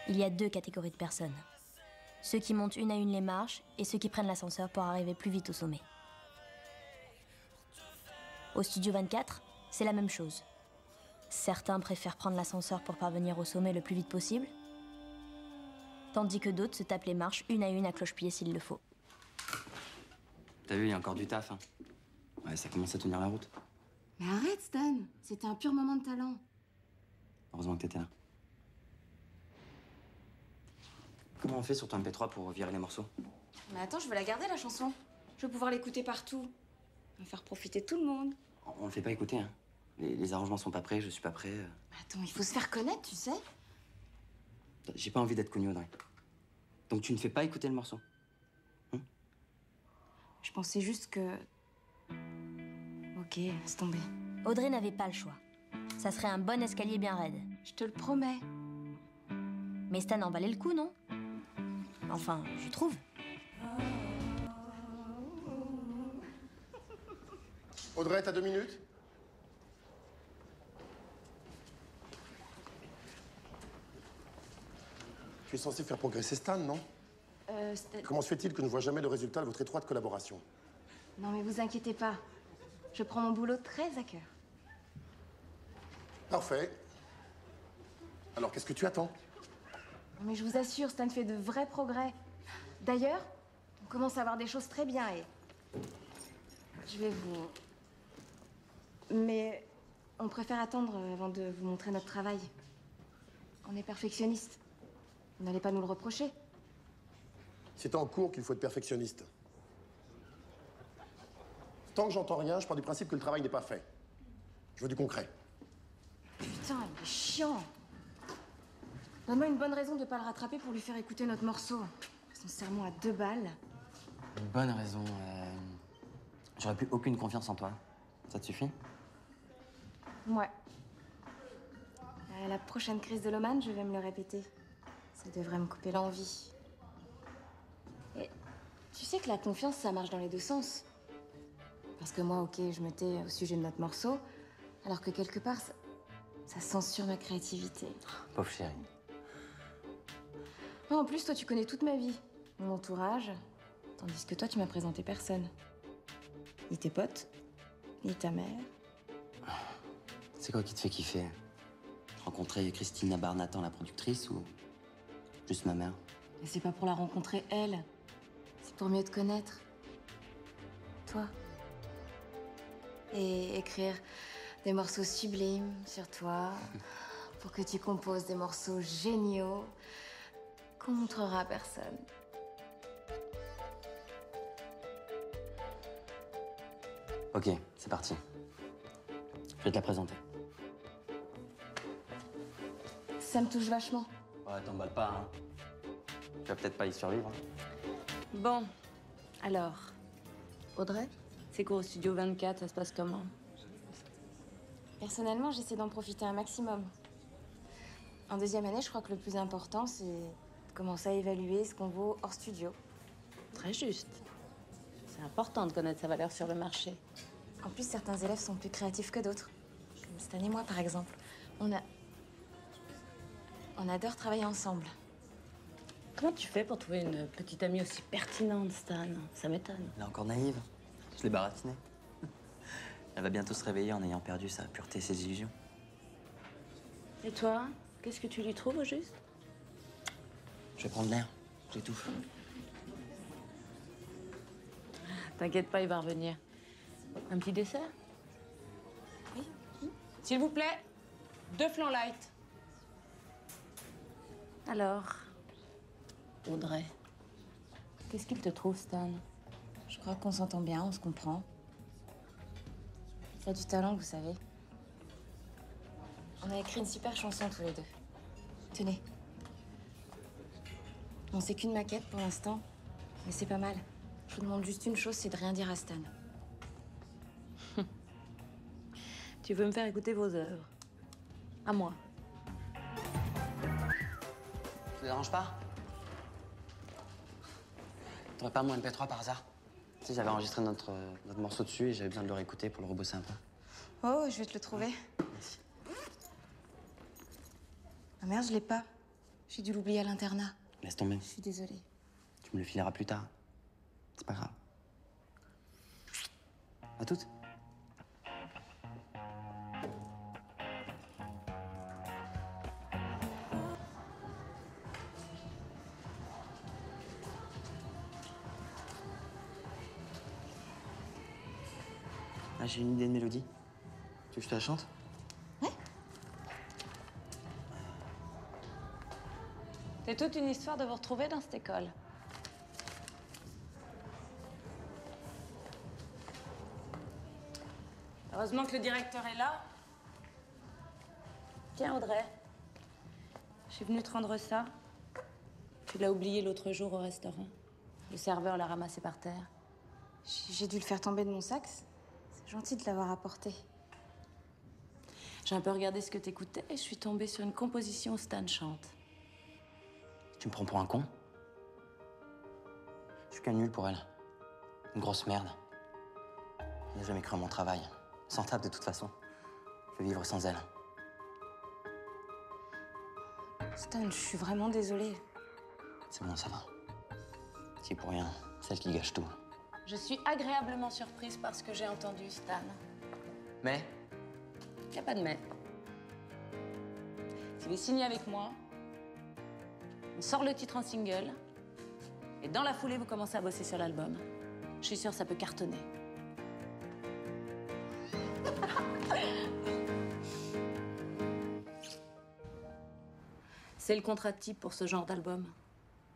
Il y a deux catégories de personnes. Ceux qui montent une à une les marches et ceux qui prennent l'ascenseur pour arriver plus vite au sommet. Au Studio 24, c'est la même chose. Certains préfèrent prendre l'ascenseur pour parvenir au sommet le plus vite possible, tandis que d'autres se tapent les marches une à une à cloche-pied s'il le faut. T'as vu, il y a encore du taf, hein. Ouais, ça commence à tenir la route. Mais arrête, Stan. C'était un pur moment de talent. Heureusement que t'étais là. Comment on fait sur ton MP3 pour virer les morceaux? Mais attends, je veux la garder, la chanson. Je veux pouvoir l'écouter partout. On va faire profiter tout le monde. On le fait pas écouter, hein. Les arrangements sont pas prêts, je suis pas prêt. Mais attends, il faut se faire connaître, tu sais. J'ai pas envie d'être connu, Audrey. Donc tu ne fais pas écouter le morceau. Je pensais juste que... Ok, laisse tomber. Audrey n'avait pas le choix. Ça serait un bon escalier bien raide. Je te le promets. Mais Stan en valait le coup, non? Enfin, je trouve. Audrey, t'as 2 minutes? Tu es censé faire progresser Stan, non? Comment se fait-il que je ne vois jamais le résultat de votre étroite collaboration? Non, mais vous inquiétez pas. Je prends mon boulot très à cœur. Parfait. Alors, qu'est-ce que tu attends? Non, mais je vous assure, Stan fait de vrais progrès. D'ailleurs, on commence à voir des choses très bien et... Je vais vous... Mais on préfère attendre avant de vous montrer notre travail. On est perfectionniste. Vous n'allez pas nous le reprocher. C'est en cours qu'il faut être perfectionniste. Tant que j'entends rien, je pars du principe que le travail n'est pas fait. Je veux du concret. Putain, il est chiant. Donne-moi une bonne raison de ne pas le rattraper pour lui faire écouter notre morceau. Son sermon à 2 balles. Une bonne raison. J'aurais plus aucune confiance en toi. Ça te suffit? Ouais. À la prochaine crise de l'Oman, je vais me le répéter. Ça devrait me couper l'envie. Et tu sais que la confiance, ça marche dans les deux sens. Parce que moi, ok, je me tais au sujet de notre morceau, alors que quelque part, ça censure ma créativité. Pauvre chérie. Oh, en plus, toi, tu connais toute ma vie. Mon entourage. Tandis que toi, tu m'as présenté personne. Ni tes potes, ni ta mère. C'est quoi qui te fait kiffer? Rencontrer Christina Barnatan, la productrice, ou juste ma mère? Et c'est pas pour la rencontrer, elle. C'est pour mieux te connaître. Toi. Et écrire des morceaux sublimes sur toi, pour que tu composes des morceaux géniaux qu'on montrera à personne. Ok, c'est parti. Je vais te la présenter. Ça me touche vachement. Ouais, t'emballes pas, hein. Tu vas peut-être pas y survivre, hein. Bon, alors, Audrey, c'est quoi au Studio 24, ça se passe comment? Personnellement, j'essaie d'en profiter un maximum. En deuxième année, je crois que le plus important, c'est de commencer à évaluer ce qu'on vaut hors studio. Très juste. C'est important de connaître sa valeur sur le marché. En plus, certains élèves sont plus créatifs que d'autres. Comme Stan et moi, par exemple. On adore travailler ensemble. Comment tu fais pour trouver une petite amie aussi pertinente, Stan? Ça m'étonne. Elle est encore naïve. Je l'ai baratinée. Elle va bientôt se réveiller en ayant perdu sa pureté et ses illusions. Et toi, qu'est-ce que tu lui trouves au juste? Je vais prendre l'air. J'étouffe. T'inquiète pas, il va revenir. Un petit dessert? Oui. S'il vous plaît, 2 flans light. Alors, Audrey, qu'est-ce qu'il te trouve, Stan? Je crois qu'on s'entend bien, on se comprend. Il a du talent, vous savez. On a écrit une super chanson tous les deux. Tenez. Bon, c'est qu'une maquette pour l'instant, mais c'est pas mal. Je vous demande juste une chose, c'est de rien dire à Stan. Tu veux me faire écouter vos œuvres? À moi. Ça te dérange pas? T'aurais pas mon MP3 par hasard? Tu sais, j'avais enregistré notre morceau dessus et j'avais besoin de le réécouter pour le rebosser un peu. Oh, je vais te le trouver. Merci. Ah merde, je l'ai pas. J'ai dû l'oublier à l'internat. Laisse tomber. Je suis désolée. Tu me le fileras plus tard. C'est pas grave. À toutes. Ah, j'ai une idée de mélodie. Tu veux que je te la chante? Ouais. C'est toute une histoire de vous retrouver dans cette école. Heureusement que le directeur est là. Tiens, Audrey. Je suis venue te rendre ça. Tu l'as oublié l'autre jour au restaurant. Le serveur l'a ramassé par terre. J'ai dû le faire tomber de mon sac. C'est gentil de l'avoir apporté. J'ai un peu regardé ce que t'écoutais et je suis tombée sur une composition où Stan chante. Tu me prends pour un con? Je suis qu'un nul pour elle. Une grosse merde. Elle n'a jamais cru à mon travail. Sans table de toute façon. Je vais vivre sans elle. Stan, je suis vraiment désolée. C'est bon, ça va. C'est pour rien. C'est elle qui gâche tout. Je suis agréablement surprise par ce que j'ai entendu, Stan. Mais Y a pas de mais. Tu veux signer avec moi, on sort le titre en single, et dans la foulée, vous commencez à bosser sur l'album. Je suis sûre que ça peut cartonner. C'est le contrat type pour ce genre d'album.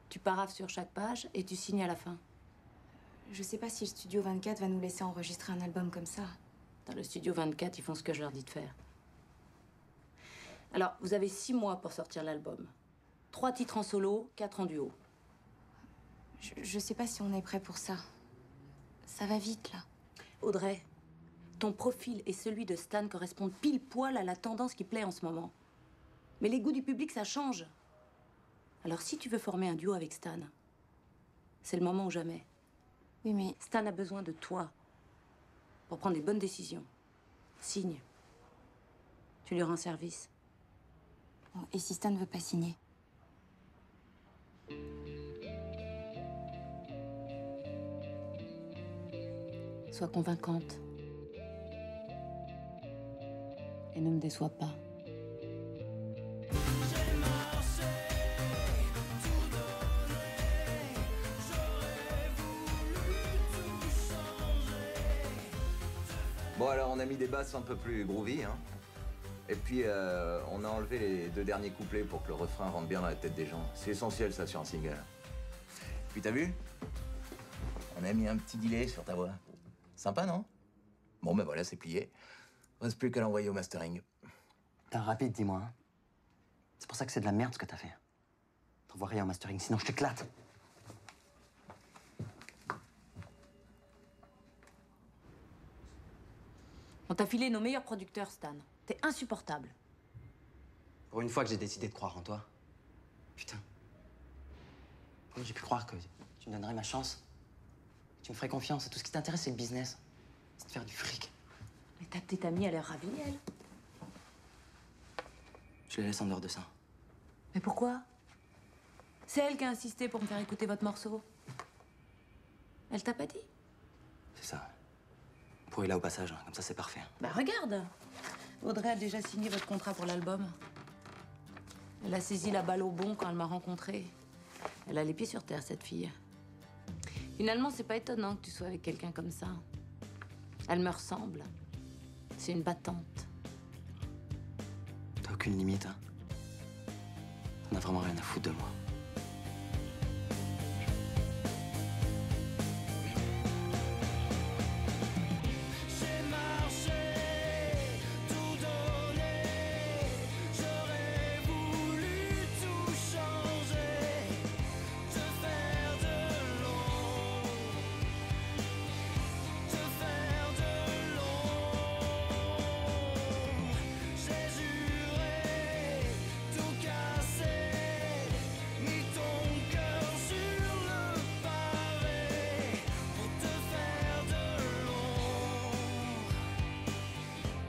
Tu paraphes sur chaque page et tu signes à la fin. Je sais pas si le Studio 24 va nous laisser enregistrer un album comme ça. Dans le Studio 24, ils font ce que je leur dis de faire. Alors, vous avez 6 mois pour sortir l'album. 3 titres en solo, 4 en duo. Je sais pas si on est prêt pour ça. Ça va vite, là. Audrey, ton profil et celui de Stan correspondent pile poil à la tendance qui plaît en ce moment. Mais les goûts du public, ça change. Alors, si tu veux former un duo avec Stan, c'est le moment ou jamais. Oui, mais Stan a besoin de toi pour prendre les bonnes décisions. Signe. Tu lui rends service. bon, et si Stan ne veut pas signer? Sois convaincante. Et ne me déçois pas. Bon, alors on a mis des basses un peu plus groovy, hein. Et puis on a enlevé les 2 derniers couplets pour que le refrain rentre bien dans la tête des gens. C'est essentiel ça sur un single. Puis t'as vu? On a mis un petit delay sur ta voix. Sympa, non? Bon, ben voilà, c'est plié. Reste plus qu'à l'envoyer au mastering. t'es rapide, dis-moi. Hein. C'est pour ça que c'est de la merde ce que t'as fait. T'envoies rien au mastering, sinon je t'éclate. On t'a filé nos meilleurs producteurs, Stan. T'es insupportable. Pour une fois que j'ai décidé de croire en toi. Putain. Comment j'ai pu croire que tu me donnerais ma chance? Que tu me ferais confiance et tout ce qui t'intéresse, c'est le business. C'est de faire du fric. Mais ta petite amie, elle est ravie, elle. Je les laisse en dehors de ça. Mais pourquoi? C'est elle qui a insisté pour me faire écouter votre morceau. Elle t'a pas dit? C'est ça. Pourri là au passage, hein. Comme ça c'est parfait. Bah regarde. Audrey a déjà signé votre contrat pour l'album. Elle a saisi la balle au bon quand elle m'a rencontrée. Elle a les pieds sur terre, cette fille. Finalement, c'est pas étonnant que tu sois avec quelqu'un comme ça. Elle me ressemble. C'est une battante. T'as aucune limite, hein. T'en as vraiment rien à foutre de moi.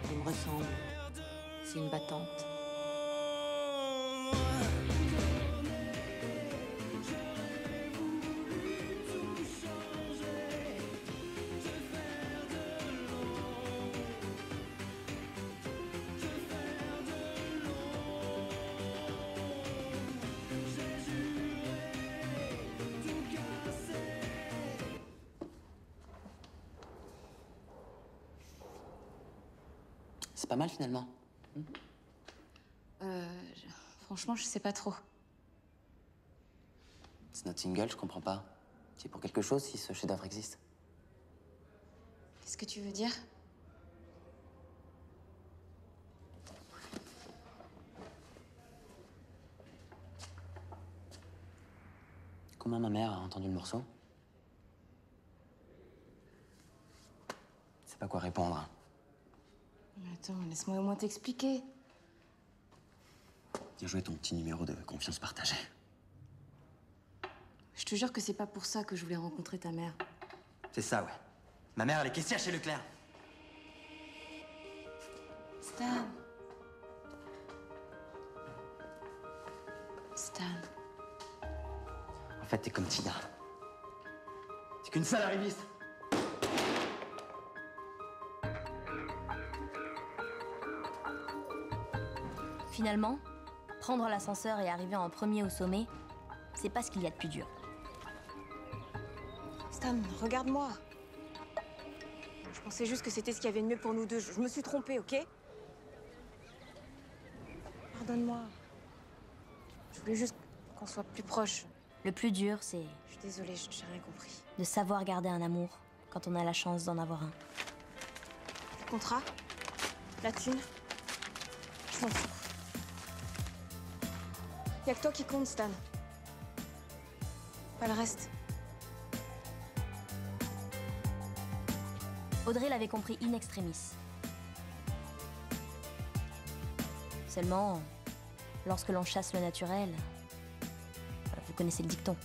Elle me ressemble. C'est une battante. C'est pas mal finalement. Franchement, je sais pas trop. C'est notre single, je comprends pas. C'est pour quelque chose si ce chef-d'œuvre existe. Qu'est-ce que tu veux dire? Comment ma mère a entendu le morceau? Je sais pas quoi répondre. Mais attends, laisse-moi au moins t'expliquer. Viens jouer ton petit numéro de confiance partagée. Je te jure que c'est pas pour ça que je voulais rencontrer ta mère. C'est ça, ouais. Ma mère, elle est caissière chez Leclerc. Stan. Stan. En fait, t'es comme Tina. T'es qu'une sale arriviste. Finalement, prendre l'ascenseur et arriver en premier au sommet, c'est pas ce qu'il y a de plus dur. Stan, regarde-moi. Je pensais juste que c'était ce qu'il y avait de mieux pour nous deux. Je me suis trompée, ok? Pardonne-moi. Je voulais juste qu'on soit plus proches. Le plus dur, c'est Je suis désolée, j'ai rien compris. de savoir garder un amour quand on a la chance d'en avoir un. Le contrat? La thune? Je m'en fous. Y'a que toi qui compte, Stan. Pas le reste. Audrey l'avait compris in extremis. Seulement, lorsque l'on chasse le naturel, vous connaissez le dicton.